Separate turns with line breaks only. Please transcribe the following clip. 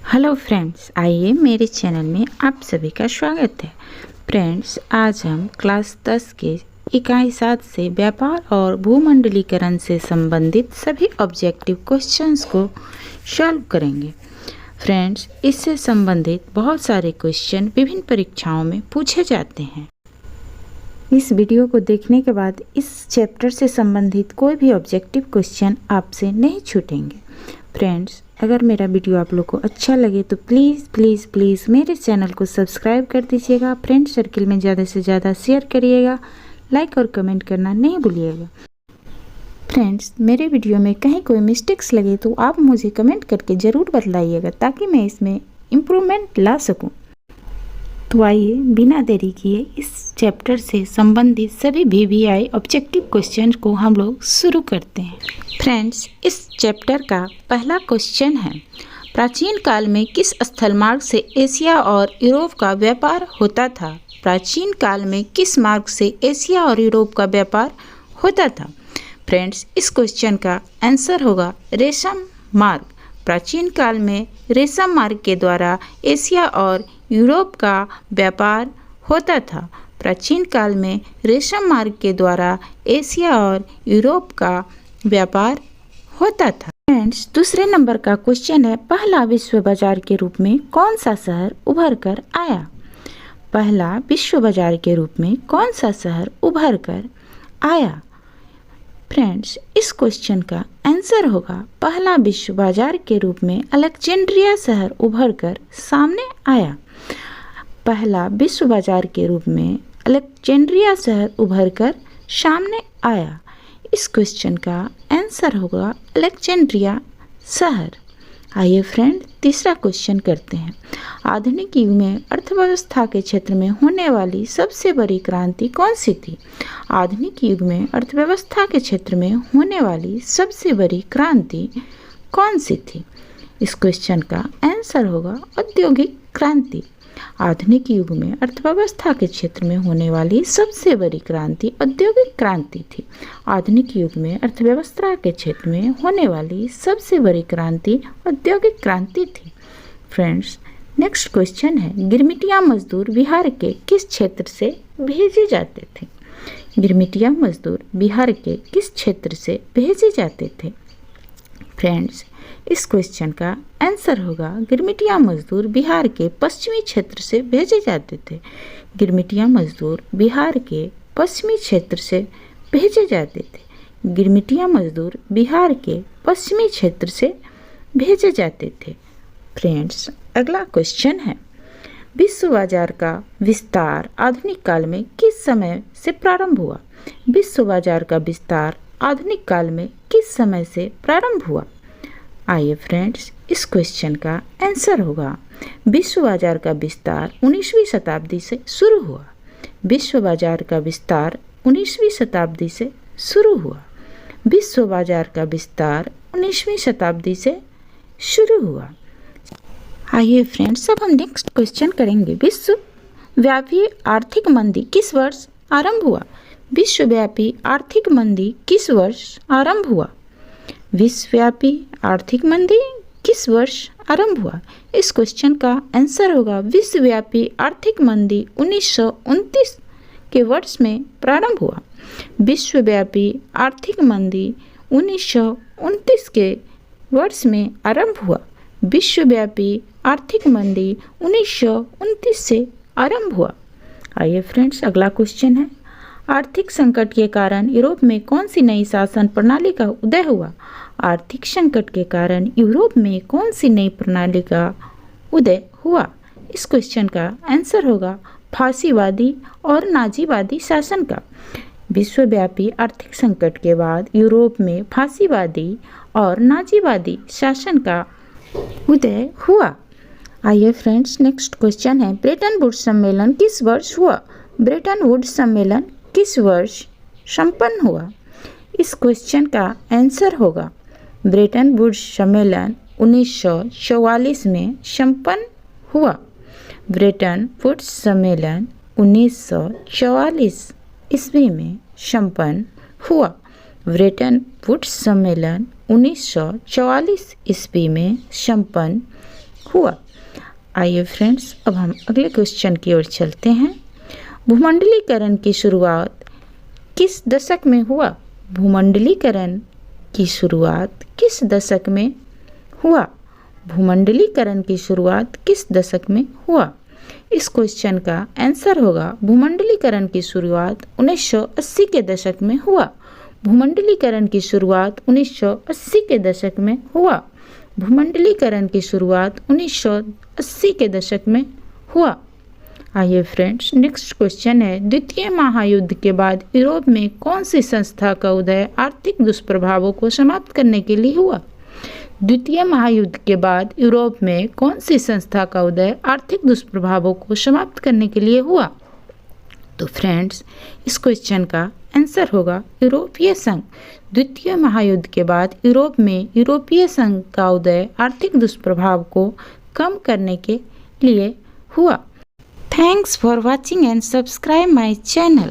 Hello friends, आइए मेरे channel में आप सभी का स्वागत है। फ्रेंड्स, आज हम क्लास 10 के इकाई 7 से व्यापार और भूमंडलीकरण से संबंधित सभी ऑब्जेक्टिव क्वेश्चंस को सॉल्व करेंगे। फ्रेंड्स, इससे संबंधित बहुत सारे क्वेश्चन विभिन्न परीक्षाओं में पूछे जाते हैं। इस वीडियो को देखने के बाद इस चैप्टर से संबंधित कोई भी ऑब्जेक्टिव क्वेश्चन आपसे नहीं छूटेंगे। फ्रेंड्स, अगर मेरा वीडियो आप लोग को अच्छा लगे तो प्लीज़ मेरे चैनल को सब्सक्राइब कर दीजिएगा। फ्रेंड सर्किल में ज़्यादा से ज़्यादा शेयर करिएगा, लाइक और कमेंट करना नहीं भूलिएगा। फ्रेंड्स, मेरे वीडियो में कहीं कोई मिस्टेक्स लगे तो आप मुझे कमेंट करके ज़रूर बतलाइएगा ताकि मैं इसमें इम्प्रूवमेंट ला सकूँ। तो आइए बिना देरी किए इस चैप्टर से संबंधित सभी VVI ऑब्जेक्टिव क्वेश्चन को हम लोग शुरू करते हैं। फ्रेंड्स, इस चैप्टर का पहला क्वेश्चन है, प्राचीन काल में किस स्थल मार्ग से एशिया और यूरोप का व्यापार होता था? प्राचीन काल में किस मार्ग से एशिया और यूरोप का व्यापार होता था? फ्रेंड्स, इस क्वेश्चन का आंसर होगा रेशम मार्ग। प्राचीन काल में रेशम मार्ग के द्वारा एशिया और यूरोप का व्यापार होता था। प्राचीन काल में रेशम मार्ग के द्वारा एशिया और यूरोप का व्यापार होता था। फ्रेंड्स, दूसरे नंबर का क्वेश्चन है, पहला विश्व बाजार के रूप में कौन सा शहर उभर कर आया? पहला विश्व बाजार के रूप में कौन सा शहर उभर कर आया? फ्रेंड्स, इस क्वेश्चन का आंसर होगा पहला विश्व बाजार के रूप में अलेक्जेंड्रिया शहर उभर कर सामने आया। पहला विश्व बाजार के रूप में अलेक्जेंड्रिया शहर उभर कर सामने आया। इस क्वेश्चन का आंसर होगा अलेक्जेंड्रिया शहर। आइए फ्रेंड, तीसरा क्वेश्चन करते हैं। आधुनिक युग में अर्थव्यवस्था के क्षेत्र में होने वाली सबसे बड़ी क्रांति कौन सी थी? आधुनिक युग में अर्थव्यवस्था के क्षेत्र में होने वाली सबसे बड़ी क्रांति कौन सी थी? इस क्वेश्चन का आंसर होगा औद्योगिक क्रांति। आधुनिक युग में अर्थव्यवस्था के क्षेत्र में होने वाली सबसे बड़ी क्रांति औद्योगिक क्रांति थी। आधुनिक युग में अर्थव्यवस्था के क्षेत्र में होने वाली सबसे बड़ी क्रांति औद्योगिक क्रांति थी। फ्रेंड्स, नेक्स्ट क्वेश्चन है, गिरमिटिया मजदूर बिहार के किस क्षेत्र से भेजे जाते थे? गिरमिटिया मजदूर बिहार के किस क्षेत्र से भेजे जाते थे? फ्रेंड्स, इस क्वेश्चन का आंसर होगा गिरमिटिया मजदूर बिहार के पश्चिमी क्षेत्र से भेजे जाते थे। गिरमिटिया मजदूर बिहार के पश्चिमी क्षेत्र से भेजे जाते थे। गिरमिटिया मजदूर बिहार के पश्चिमी क्षेत्र से भेजे जाते थे। फ्रेंड्स, अगला क्वेश्चन है, विश्व बाजार का विस्तार आधुनिक काल में किस समय से प्रारंभ हुआ? विश्व बाजार का विस्तार आधुनिक काल में किस समय से प्रारंभ हुआ? आइए फ्रेंड्स, इस क्वेश्चन का आंसर होगा विश्व बाजार का विस्तार 19वीं शताब्दी से शुरू हुआ। विश्व बाजार का विस्तार 19वीं शताब्दी से शुरू हुआ। विश्व बाजार का विस्तार 19वीं शताब्दी से शुरू हुआ। आइए फ्रेंड्स, अब हम नेक्स्ट क्वेश्चन करेंगे, विश्वव्यापी आर्थिक मंदी किस वर्ष आरंभ हुआ? विश्वव्यापी आर्थिक मंदी किस वर्ष आरंभ हुआ? विश्वव्यापी आर्थिक मंदी किस वर्ष आरंभ हुआ? इस क्वेश्चन का आंसर होगा विश्वव्यापी आर्थिक मंदी 1929 के वर्ष में प्रारंभ हुआ। विश्वव्यापी आर्थिक मंदी 1929 के वर्ष में आरंभ हुआ। विश्वव्यापी आर्थिक मंदी 1929 से आरंभ हुआ। आइए फ्रेंड्स, अगला क्वेश्चन है, आर्थिक संकट के कारण यूरोप में कौन सी नई शासन प्रणाली का उदय हुआ? आर्थिक संकट के कारण यूरोप में कौन सी नई प्रणाली का उदय हुआ? इस क्वेश्चन का आंसर होगा फासीवादी और नाजीवादी शासन का। विश्वव्यापी आर्थिक संकट के बाद यूरोप में फासीवादी और नाजीवादी शासन का उदय हुआ। आइए फ्रेंड्स, नेक्स्ट क्वेश्चन है, ब्रेटन वुड्स सम्मेलन किस वर्ष हुआ? ब्रेटन वुड्स सम्मेलन किस वर्ष संपन्न हुआ? इस क्वेश्चन का आंसर होगा ब्रेटन वुड्स सम्मेलन 1944 में संपन्न हुआ। ब्रेटन वुड्स सम्मेलन 1944 ईस्वी में संपन्न हुआ। ब्रेटन वुड्स सम्मेलन 1944 ईस्वी में संपन्न हुआ। आइए फ्रेंड्स, अब हम अगले क्वेश्चन की ओर चलते हैं। भूमंडलीकरण की शुरुआत किस दशक में हुआ? भूमंडलीकरण की शुरुआत किस दशक में हुआ? भूमंडलीकरण की शुरुआत किस दशक में हुआ? इस क्वेश्चन का आंसर होगा भूमंडलीकरण की शुरुआत 1980 के दशक में हुआ। भूमंडलीकरण की शुरुआत 1980 के दशक में हुआ। भूमंडलीकरण की शुरुआत 1980 के दशक में हुआ। आइए फ्रेंड्स, नेक्स्ट क्वेश्चन है, द्वितीय महायुद्ध के बाद यूरोप में कौन सी संस्था का उदय आर्थिक दुष्प्रभावों को समाप्त करने के लिए हुआ? द्वितीय महायुद्ध के बाद यूरोप में कौन सी संस्था का उदय आर्थिक दुष्प्रभावों को समाप्त करने के लिए हुआ? तो फ्रेंड्स, इस क्वेश्चन का आंसर होगा यूरोपीय संघ। द्वितीय महायुद्ध के बाद यूरोप में यूरोपीय संघ का उदय आर्थिक दुष्प्रभाव को कम करने के लिए हुआ। Thanks for watching and subscribe my channel.